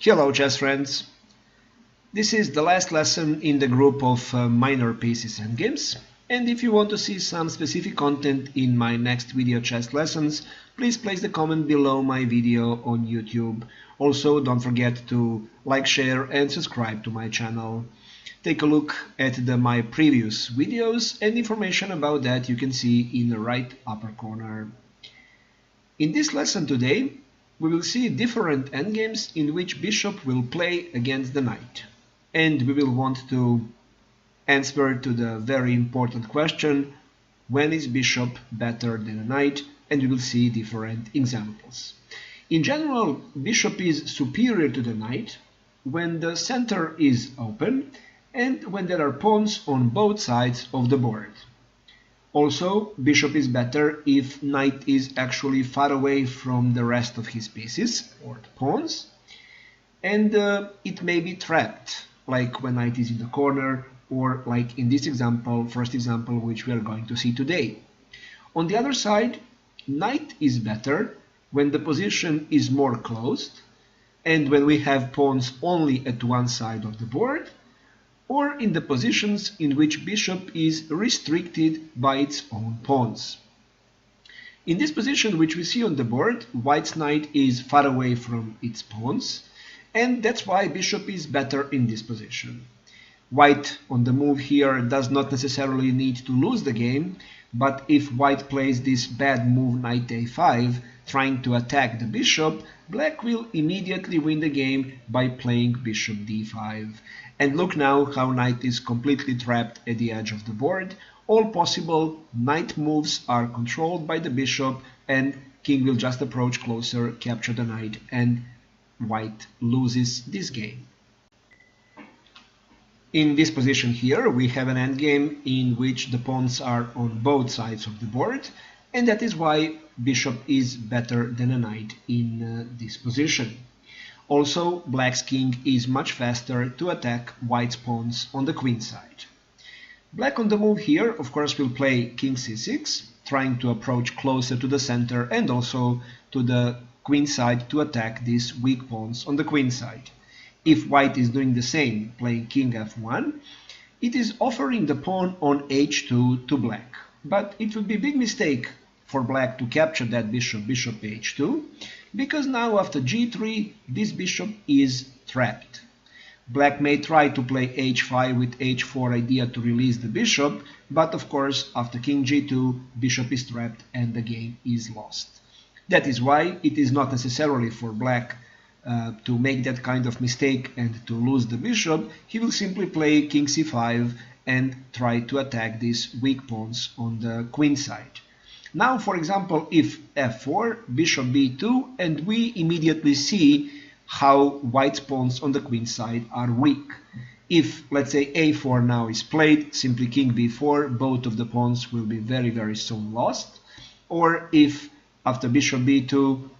Hello chess friends! This is the last lesson in the group of minor pieces and games, and if you want to see some specific content in my next video chess lessons, please place the comment below my video on YouTube. Also, don't forget to like, share and subscribe to my channel. Take a look at my previous videos, and information about that you can see in the right upper corner. In this lesson today, we will see different endgames in which bishop will play against the knight. And we will want to answer to the very important question, when is bishop better than a knight? And we will see different examples. In general, bishop is superior to the knight when the center is open and when there are pawns on both sides of the board. Also, bishop is better if knight is actually far away from the rest of his pieces or the pawns, and it may be trapped, like when knight is in the corner, or like in this example, first example, which we are going to see today. On the other side, knight is better when the position is more closed, and when we have pawns only at one side of the board, or in the positions in which bishop is restricted by its own pawns. In this position which we see on the board, white's knight is far away from its pawns, and that's why bishop is better in this position. White on the move here does not necessarily need to lose the game, but if white plays this bad move knight a5, trying to attack the bishop, black will immediately win the game by playing bishop d5. And look now how knight is completely trapped at the edge of the board. All possible knight moves are controlled by the bishop, and king will just approach closer, capture the knight, and white loses this game. In this position here, we have an endgame in which the pawns are on both sides of the board, and that is why bishop is better than a knight in this position. Also, black's king is much faster to attack white's pawns on the queen side. Black on the move here, of course, will play king c6, trying to approach closer to the center and also to the queen side to attack these weak pawns on the queen side. If white is doing the same, playing king f1, it is offering the pawn on h2 to black. But it would be a big mistake for black to capture that bishop h2, because now after g3 this bishop is trapped. Black may try to play h5 with h4 idea to release the bishop, but of course after king g2 bishop is trapped and the game is lost. That is why it is not necessarily for black to make that kind of mistake and to lose the bishop. He will simply play king c5 and try to attack these weak pawns on the queen side. Now, for example, if f4, bishop b2, and we immediately see how white's pawns on the queen side are weak. If, let's say, a4 now is played, simply king b4, both of the pawns will be very soon lost. Or if, after bishop b2,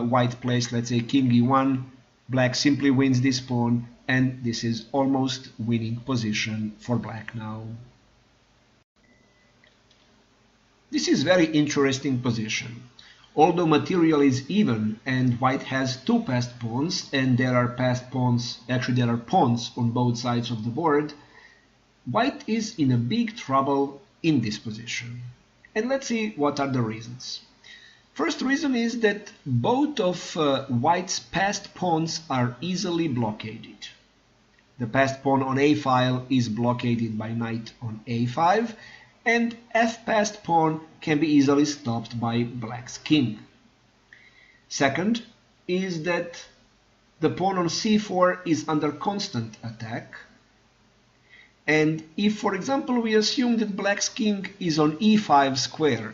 white plays, let's say, king e1, black simply wins this pawn, and this is almost winning position for black now. This is very interesting position. Although material is even and white has two passed pawns and there are passed pawns, actually there are pawns on both sides of the board, white is in a big trouble in this position. And let's see what are the reasons. First reason is that both of white's passed pawns are easily blockaded. The passed pawn on a file is blockaded by knight on a5, and f passed pawn can be easily stopped by black's king. Second is that the pawn on c4 is under constant attack, and if, for example, we assume that black's king is on e5 square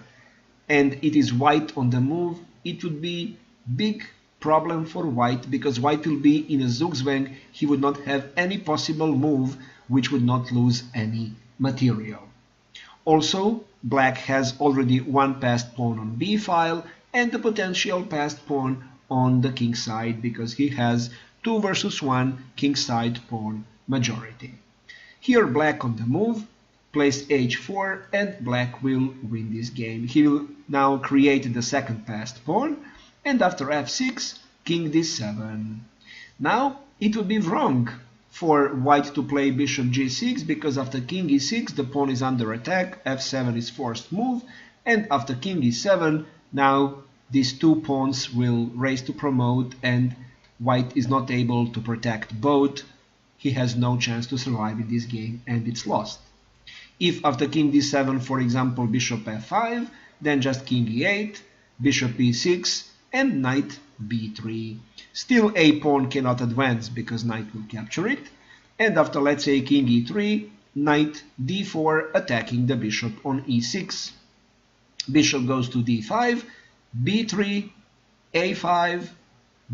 and it is white on the move, it would be big problem for white, because white will be in a zugzwang. He would not have any possible move which would not lose any material. Also, black has already one passed pawn on b file and the potential passed pawn on the king side, because he has 2 versus 1 king side pawn majority. Here black on the move plays h4 and black will win this game. He will now create the second passed pawn, and after f6, king d7. Now it would be wrong for white to play bishop g6 because after king e6 the pawn is under attack, f7 is forced move, and after king e7 now these two pawns will race to promote and white is not able to protect both. He has no chance to survive in this game and it's lost. If after king d7, for example, bishop f5, then just king e8, bishop e6, and knight b3. Still a pawn cannot advance because knight will capture it. And after, let's say, king e3, knight d4 attacking the bishop on e6. Bishop goes to d5, b3, a5,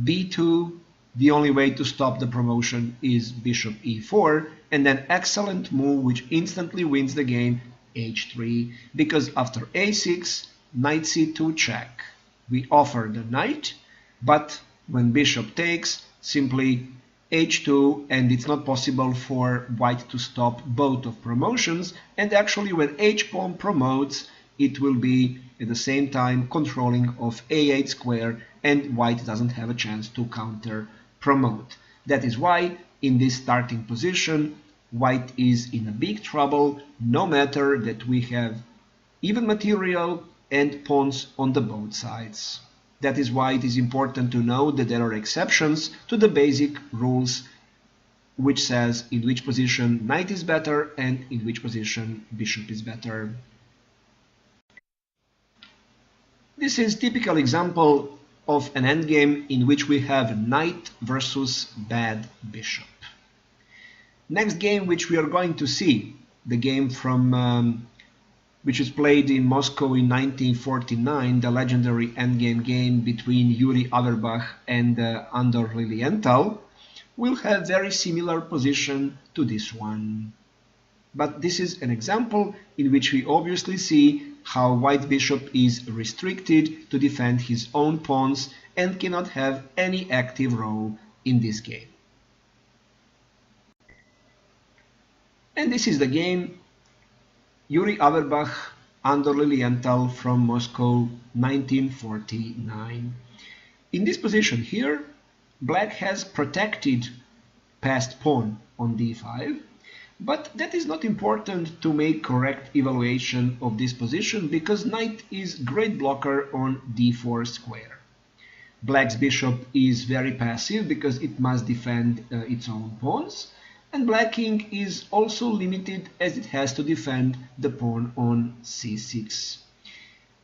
b2. The only way to stop the promotion is bishop e4, and then excellent move which instantly wins the game, h3, because after a6, knight c2 check. We offer the knight, but when bishop takes, simply h2, and it's not possible for white to stop both of promotions, and actually when h-pawn promotes, it will be at the same time controlling of a8 square, and white doesn't have a chance to counter promote. That is why in this starting position white is in a big trouble, no matter that we have even material and pawns on the both sides. That is why it is important to know that there are exceptions to the basic rules which says in which position knight is better and in which position bishop is better. This is typical example of an endgame in which we have knight versus bad bishop. Next game which we are going to see, the game from which was played in Moscow in 1949, the legendary endgame game between Yuri Avebakh and Andor Lilenthal, will have very similar position to this one. But this is an example in which we obviously see how white bishop is restricted to defend his own pawns and cannot have any active role in this game. And this is the game Yuri Avebakh, Andor Lilenthal from Moscow 1949. In this position here, black has protected passed pawn on d5, but that is not important to make correct evaluation of this position because knight is great blocker on d4 square. Black's bishop is very passive because it must defend its own pawns, and black king is also limited as it has to defend the pawn on c6.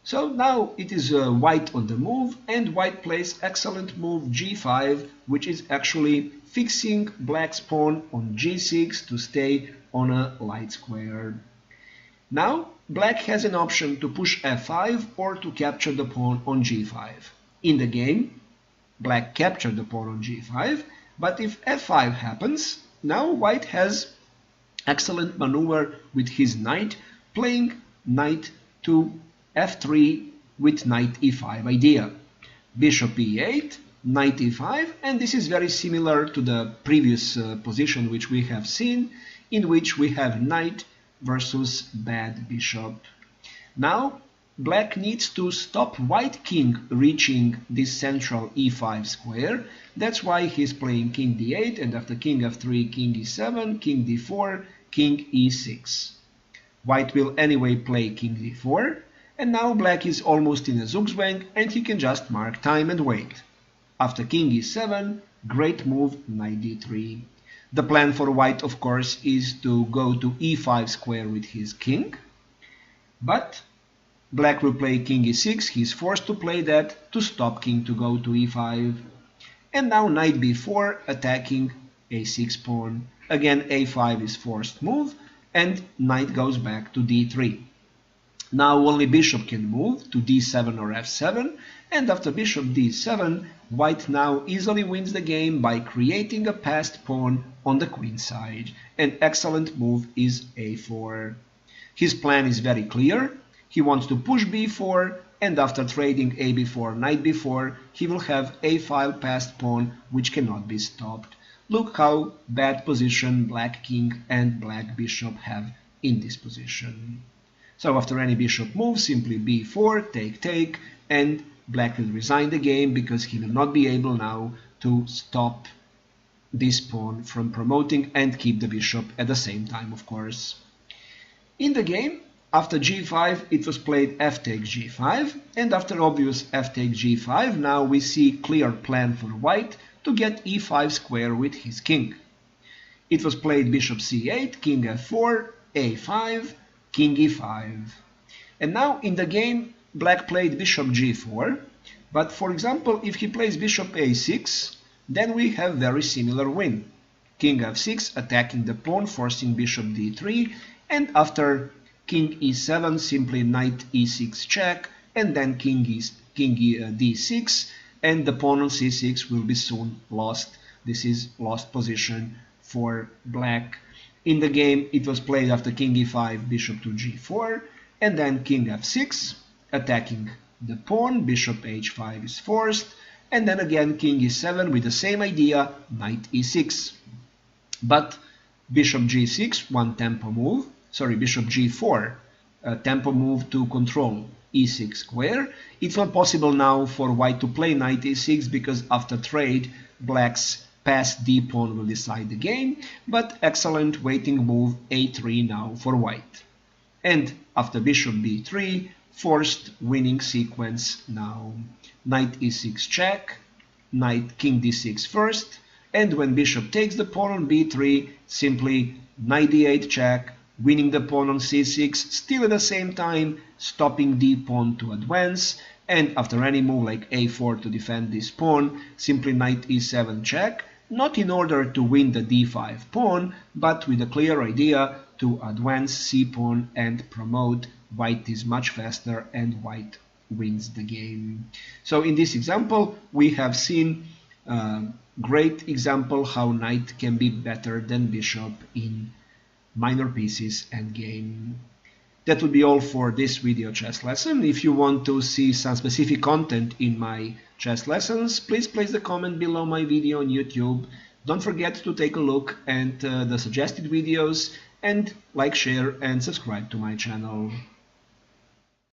So now it is white on the move, and white plays excellent move g5, which is actually fixing black's pawn on g6 to stay on a light square. Now black has an option to push f5 or to capture the pawn on g5. In the game, black captured the pawn on g5, but if f5 happens, now white has excellent maneuver with his knight, playing knight to f3 with knight e5 idea. Bishop e8, knight e5, and this is very similar to the previous position which we have seen, in which we have knight versus bad bishop. Now black needs to stop white king reaching this central e5 square. That's why he's playing king d8, and after king f3, king e7, king d4, king e6. White will anyway play king d4, and now black is almost in a zugzwang and he can just mark time and wait. After king e7, great move, knight d3. The plan for white, of course, is to go to e5 square with his king, but black will play king e6, he is forced to play that to stop king to go to e5. And now knight b4 attacking a6 pawn. Again a5 is forced move, and knight goes back to d3. Now only bishop can move to d7 or f7, and after bishop d7, white now easily wins the game by creating a passed pawn on the queen side. An excellent move is a4. His plan is very clear. He wants to push b4, and after trading a b4, knight b4, he will have a file passed pawn which cannot be stopped. Look how bad position black king and black bishop have in this position. So after any bishop move, simply b4, take, and black will resign the game because he will not be able now to stop this pawn from promoting and keep the bishop at the same time, of course. In the game, after g5, it was played f takes g5, and after obvious f takes g5, now we see clear plan for white to get e5 square with his king. It was played bishop c8, king f4, a5, king e5. And now in the game, black played bishop g4, but for example, if he plays bishop a6, then we have very similar win. King f6 attacking the pawn, forcing bishop d3, and after king e7, simply knight e6 check, and then king d6, and the pawn on c6 will be soon lost. This is lost position for black. In the game, it was played after king e5, bishop to g4, and then king f6, attacking the pawn, bishop h5 is forced, and then again king e7 with the same idea, knight e6. But bishop g6, one tempo move, bishop g4, tempo move to control e6 square. It's not possible now for white to play knight e6 because after trade, black's passed d pawn will decide the game, but excellent waiting move a3 now for white. And after bishop b3, forced winning sequence now. Knight e6 check, knight king d6 first, and when bishop takes the pawn on b3, simply knight d8 check, winning the pawn on c6, still at the same time stopping d pawn to advance, and after any move like a4 to defend this pawn, simply knight e7 check, not in order to win the d5 pawn, but with a clear idea to advance c pawn and promote. White is much faster and white wins the game. So in this example, we have seen a great example how knight can be better than bishop in minor pieces endgame. That would be all for this video chess lesson. If you want to see some specific content in my chess lessons, please place the comment below my video on YouTube. Don't forget to take a look at the suggested videos and like, share and subscribe to my channel.